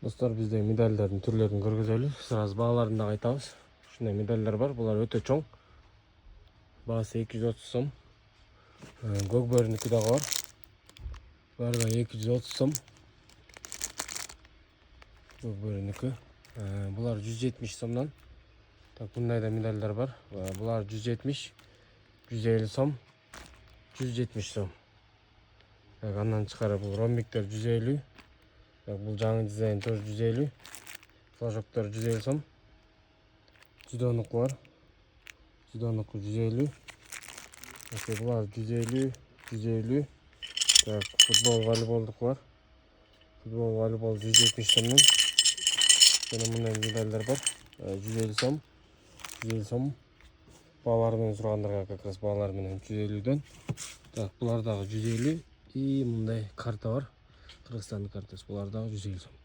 Достар, бізде медальдардың түрлерін көргізелі. Сразу бағаларын да айтамыз. Шундай медальдар бар. Бұлар өте чоң. Бағасы 230 сом. Көкбөрінікі дағы бар. Бұлар да 230 сом. Көкбөрінікі. Бұлар 170 сомнан. Так, бұндай да медальдар бар. Бұлар 170, 150 сом, 170 сом. Так, андан шығары бұл ромбиктер 150. Так, бұл жаңы дизайн тоже 150. Флажоктар 150 сом. Жидоныкі бар. Жидоныкі 150. Бұлар 150, 150. Так, футбол, волейболдық бар. Футбол, волейбол 170 сомнан. Және мұндай медальдар бар. 150 сом. 150 сом. Балалармен сұрағандарға как раз балалармен 150-ден. Так, бұлардағы 150 и мұндай карта бар. Қырғызстанның картасы, бұлардағы 150 сом.